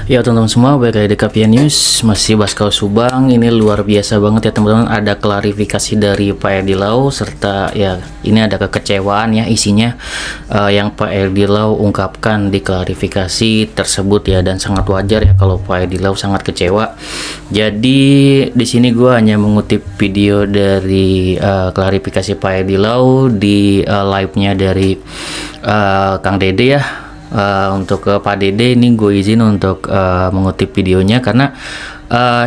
Ya teman-teman semua, balik lagi di Kapia News. Masih Baskal Subang. Ini luar biasa banget ya teman-teman. Ada klarifikasi dari Pak Edi Lau, serta ya ini ada kekecewaan ya isinya, yang Pak Edi Lau ungkapkan di klarifikasi tersebut ya. Dan sangat wajar ya kalau Pak Edi Lau sangat kecewa. Jadi di sini gue hanya mengutip video dari klarifikasi Pak Edi Lau di live-nya dari Kang Dede ya. Untuk Pak Dede ini gue izin untuk mengutip videonya karena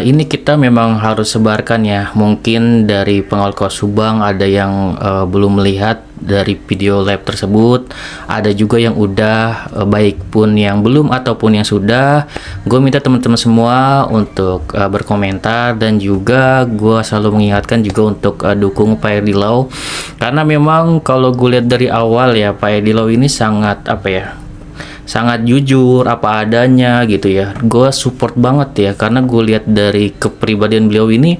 ini kita memang harus sebarkan ya. Mungkin dari pengawal Kos Subang ada yang belum melihat dari video live tersebut, ada juga yang udah, baik pun yang belum ataupun yang sudah. Gue minta teman-teman semua untuk berkomentar, dan juga gue selalu mengingatkan juga untuk dukung Pak Edi Lau, karena memang kalau gue lihat dari awal ya, Pak Edi Lau ini sangat sangat jujur apa adanya gitu ya. Gue support banget ya, karena gue lihat dari kepribadian beliau ini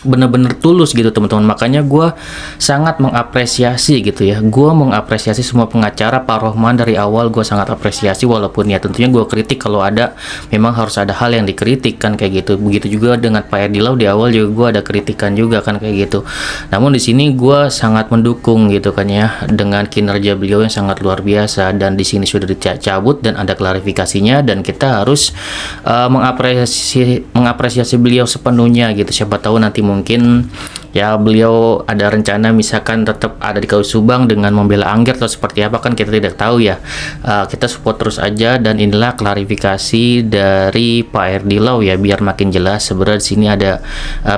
bener-bener tulus gitu teman-teman. Makanya gue sangat mengapresiasi gitu ya. Gue mengapresiasi semua pengacara Pak Rohman dari awal. Gue sangat apresiasi, walaupun ya tentunya gue kritik kalau ada, memang harus ada hal yang dikritik kan kayak gitu. Begitu juga dengan Pak Edi Lau, di awal juga gue ada kritikan juga kan kayak gitu. Namun di sini gue sangat mendukung gitu kan ya, dengan kinerja beliau yang sangat luar biasa. Dan di sini sudah dicabut dan ada klarifikasinya, dan kita harus mengapresiasi beliau sepenuhnya gitu. Siapa tahu nanti mungkin ya beliau ada rencana misalkan tetap ada di Kaus Subang dengan membela Angger atau seperti apa, kan kita tidak tahu ya. Kita support terus aja, dan inilah klarifikasi dari Pak Edi Lau ya, biar makin jelas. Sebenarnya di sini ada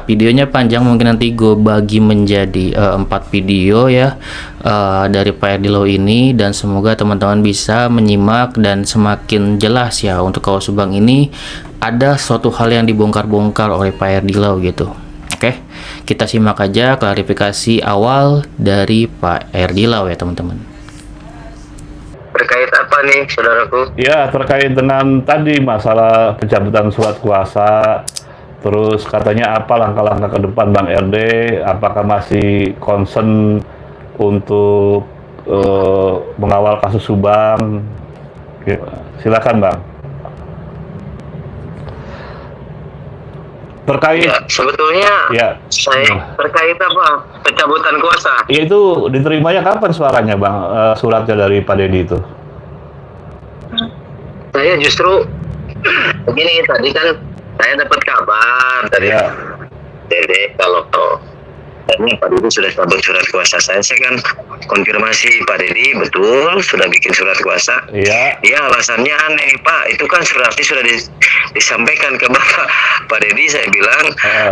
videonya panjang, mungkin nanti gue bagi menjadi 4 video ya dari Pak Edi Lau ini, dan semoga teman-teman bisa menyimak dan semakin jelas ya. Untuk Kaus Subang ini ada suatu hal yang dibongkar-bongkar oleh Pak Edi Lau gitu. Oke, kita simak aja klarifikasi awal dari Pak Edi Lau ya teman-teman. Terkait apa nih, saudaraku? Ya, terkait dengan tadi masalah pencabutan surat kuasa, terus katanya apa langkah-langkah ke depan Bang RD, apakah masih concern untuk mengawal kasus Subang? Silakan Bang. Terkait Ya, sebetulnya ya, saya terkait apa? Pencabutan kuasa. ya itu diterimanya kapan suaranya Bang, suratnya dari Pak Dede itu? Saya justru begini, tadi kan saya dapat kabar dari Ya. Dede kalau ini Pak Dede sudah cabut surat kuasa. Saya kan konfirmasi Pak Dede betul sudah bikin surat kuasa. Iya. Dia alasannya aneh, Pak. Itu kan suratnya sudah disampaikan ke Bapak. Pak Dede, saya bilang,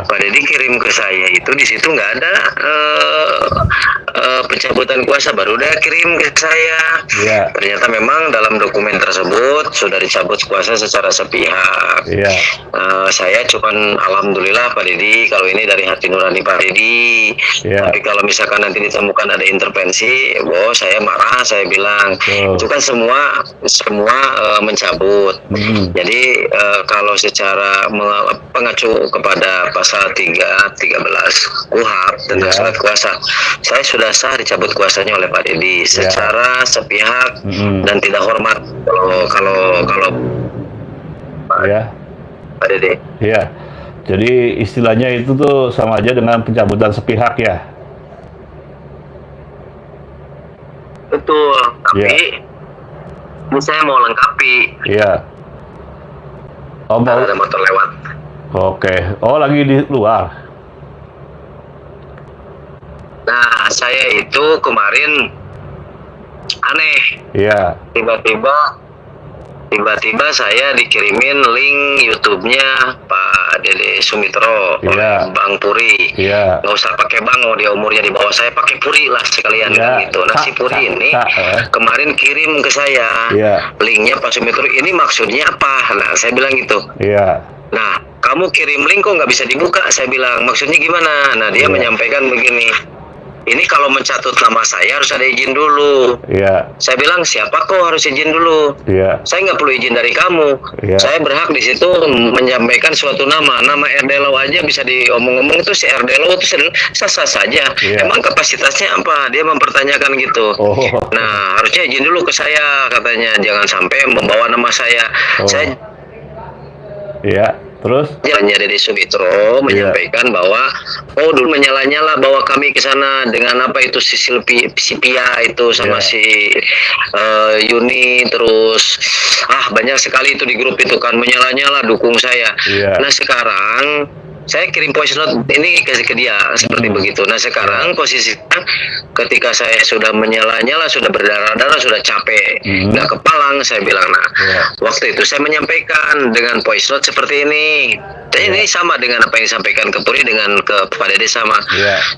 Pak Dede kirim ke saya itu di situ nggak ada pencabutan kuasa, baru udah kirim ke saya. Iya. Ternyata memang dalam dokumen tersebut sudah dicabut kuasa secara sepihak. Iya. Saya cuman alhamdulillah Pak Dede, kalau ini dari hati nurani Pak Dede. Iya. Tapi kalau misalkan nanti ditemukan ada intervensi, saya marah. Saya bilang itu kan semua mencabut. Jadi kalau secara pengacu kepada pasal 313 KUHP tentang surat kuasa, saya sudah sah dicabut kuasanya oleh Pak Dede secara sepihak dan tidak hormat. Kalau Pak Dede. Iya. Jadi istilahnya itu tuh sama aja dengan pencabutan sepihak ya. Betul. Tapi ini saya mau lengkapi. Iya. Oh, mau. Ada motor lewat. Oke. Oh, lagi di luar. Nah, saya itu kemarin aneh. Iya. Tiba-tiba saya dikirimin link YouTube-nya Pak Dede Sumitro oleh Bang Puri. Iya. Nggak usah pakai Bang, dia umurnya di bawah saya, pakai Puri lah sekalian kan gitu. Nah, si Puri ini kemarin kirim ke saya linknya Pak Sumitro. Ini maksudnya apa? Nah, saya bilang gitu. Iya. Nah, kamu kirim link kok nggak bisa dibuka? Saya bilang, maksudnya gimana? Nah, dia menyampaikan begini. Ini kalau mencatut nama saya harus ada izin dulu. Iya. Saya bilang, siapa kok harus izin dulu? Iya. Saya nggak perlu izin dari kamu. Saya berhak di situ menyampaikan suatu nama. Nama RD Lau aja bisa diomong-omong, itu si RD Lau itu sah-sah saja. Emang kapasitasnya apa? Dia mempertanyakan gitu. Nah, harusnya izin dulu ke saya katanya. Jangan sampai membawa nama saya. Iya. Terus? Jalannya Deddy Sumitro menyampaikan bahwa dulu menyala-nyala bahwa kami ke sana dengan apa itu si Pia itu sama si Yuni, terus banyak sekali itu di grup itu kan menyala-nyala dukung saya. Nah sekarang saya kirim voice note ini ke dia seperti begitu. Nah sekarang posisinya ketika saya sudah menyala-nyala, sudah berdarah-darah, sudah capek, nggak kepalang, saya bilang. Nah waktu itu saya menyampaikan dengan voice note seperti ini. Dan ini sama dengan apa yang disampaikan ke Puri dengan ke Pak Dede sama.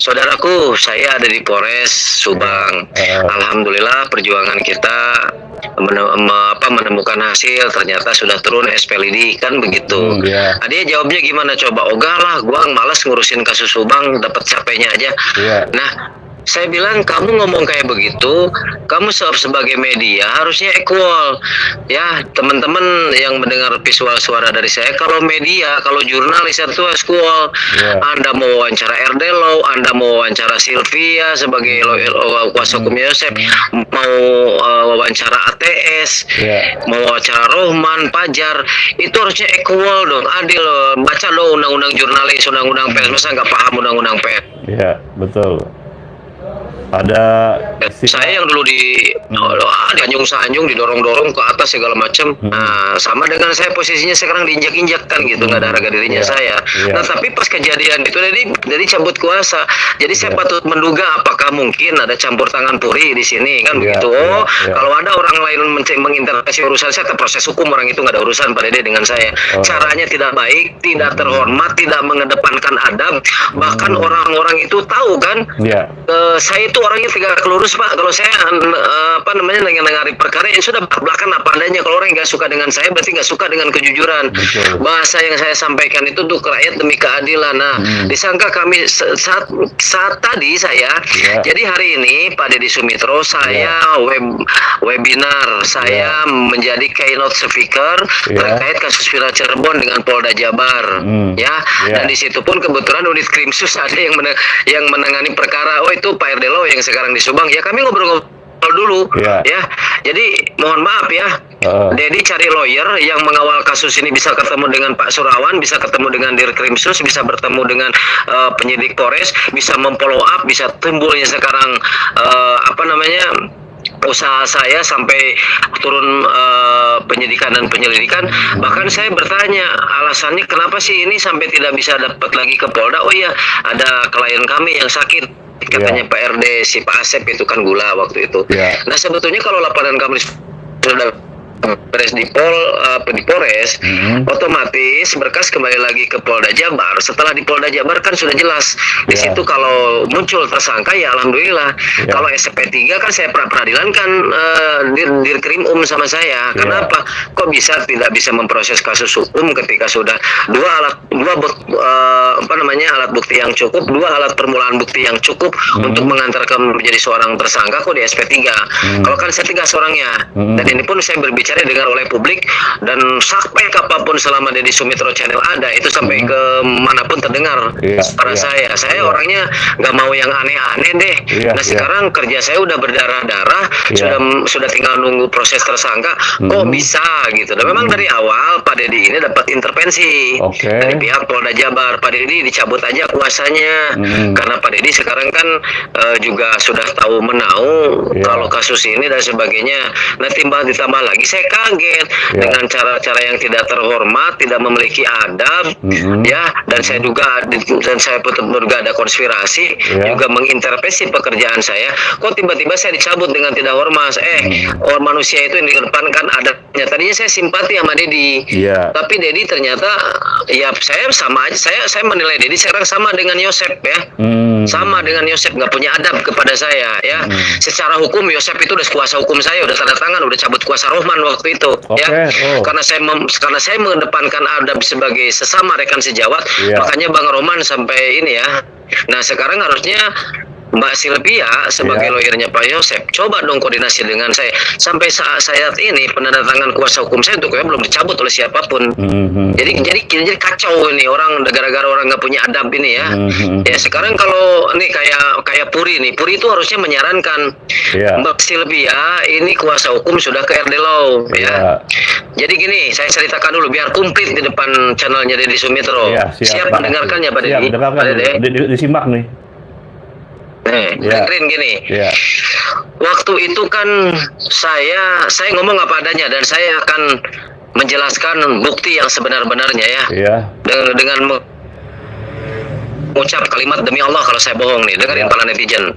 Saudaraku, saya ada di Polres Subang. Alhamdulillah perjuangan kita menemukan hasil, ternyata sudah turun SPLID kan begitu. Dia jawabnya gimana coba? Lah, gua malas ngurusin kasus Subang, dapat capeknya aja. Nah, saya bilang kamu ngomong kayak begitu, kamu sebagai media harusnya equal. Ya, teman-teman yang mendengar visual suara dari saya, kalau media, kalau jurnalis itu equal. Anda mau wawancara Erdelo, Anda mau wawancara Sylvia sebagai kuasa hukum Yosep, mau wawancara ATS, mau wawancara Rohman, Pajar, itu harusnya equal dong, adil loh. Baca lo undang-undang jurnalis, undang-undang pers, masa nggak paham undang-undang pers? Iya, betul. Ada saya yang dulu dianjung-sanjung, didorong-dorong ke atas segala macam. Nah, sama dengan saya posisinya sekarang diinjak-injak kan gitu, nggak ada harga dirinya saya. Nah, tapi pas kejadian itu jadi cabut kuasa. Jadi saya patut menduga apakah mungkin ada campur tangan Puri di sini kan begitu. Kalau ada orang lain mengintervensi urusan saya, ke proses hukum, orang itu nggak ada urusan Pak Dede dengan saya. Caranya tidak baik, tidak terhormat, tidak mengedepankan adab. Bahkan orang-orang itu tahu kan. Saya itu orangnya tegak lurus Pak. Kalau saya nengari perkara yang sudah belakang apa adanya. Kalau orang yang nggak suka dengan saya berarti nggak suka dengan kejujuran. Bahasa yang saya sampaikan itu untuk rakyat demi keadilan. Nah, disangka kami saat tadi saya. Jadi hari ini Pak Deddy Sumitro saya webinar, saya menjadi keynote speaker terkait kasus Villa Cirebon dengan Polda Jabar. Dan di situ pun kebetulan unit Krimsus ada yang menangani perkara. Itu Pak Erdelo yang sekarang di Subang. Ya kami ngobrol dulu ya. Jadi mohon maaf ya, Dedi cari lawyer yang mengawal kasus ini, bisa ketemu dengan Pak Surawan, bisa ketemu dengan Dirkrimsus, bisa bertemu dengan penyidik Polres, bisa memfollow up, bisa timbulnya sekarang usaha saya sampai turun penyidikan dan penyelidikan. Bahkan saya bertanya alasannya kenapa sih ini sampai tidak bisa dapat lagi ke Polda. Ada klien kami yang sakit katanya Pak RD, si Pak Asep itu kan gula waktu itu. Nah sebetulnya kalau laporan kami sudah beres di Polres, otomatis berkas kembali lagi ke Polda Jabar. Setelah di Polda Jabar kan sudah jelas di situ kalau muncul tersangka ya alhamdulillah. Kalau SP3 kan saya peradilan kan Dirkrim sama saya. Kenapa? Kok tidak bisa memproses kasus hukum ketika sudah alat bukti yang cukup, alat permulaan bukti yang cukup untuk mengantarkan menjadi seorang tersangka kok di SP3. Kalau kan saya 3 orangnya. Dan ini pun saya berbicara dengar oleh publik, dan sampai kapanpun selama Deddy Sumitro channel ada itu sampai ke manapun terdengar suara saya orangnya nggak mau yang aneh-aneh deh. Nah sekarang kerja saya udah berdarah-darah, sudah tinggal nunggu proses tersangka. Kok bisa gitu. Dan memang dari awal Pak Deddy ini dapat intervensi dari pihak Polda Jabar. Pak Deddy dicabut aja kuasanya karena Pak Deddy sekarang kan juga sudah tahu menau kalau kasus ini dan sebagainya. Nah ditambah lagi saya kaget dengan cara-cara yang tidak terhormat, tidak memiliki adab, dan saya pun juga ada konspirasi, juga mengintervensi pekerjaan saya. Kok tiba-tiba saya dicabut dengan tidak hormat? Manusia itu yang dikedepankan adabnya. Tadinya saya simpati sama Deddy, tapi Deddy ternyata saya sama aja. Saya menilai Deddy sekarang sama dengan Yosep ya. Sama dengan Yosep, nggak punya adab kepada saya ya. Secara hukum Yosep itu udah kuasa hukum saya, udah tanda tangan, udah cabut kuasa Rohman waktu itu karena saya mengedepankan adab sebagai sesama rekan sejawat, makanya Bang Rohman sampai ini ya. Nah sekarang harusnya Mbak Sylvia sebagai lawyernya Pak Yosep, coba dong koordinasi dengan saya. Sampai saat ini penandatangan kuasa hukum saya untuk belum dicabut oleh siapapun. Jadi kacau ini orang, gara-gara orang nggak punya adab ini ya. Ya sekarang kalau ini kayak Puri nih, Puri itu harusnya menyarankan Mbak Sylvia ini kuasa hukum sudah ke RD Law ya. Jadi gini, saya ceritakan dulu biar komplit di depan channelnya Deddy Sumitro. Siap mendengarkannya Pak Deddy? Disimak nih. Dengerin gini. Waktu itu kan saya ngomong apa adanya dan saya akan menjelaskan bukti yang sebenar-benarnya ya. Dengan mengucap kalimat demi Allah kalau saya bohong nih. Dengerin para netizen.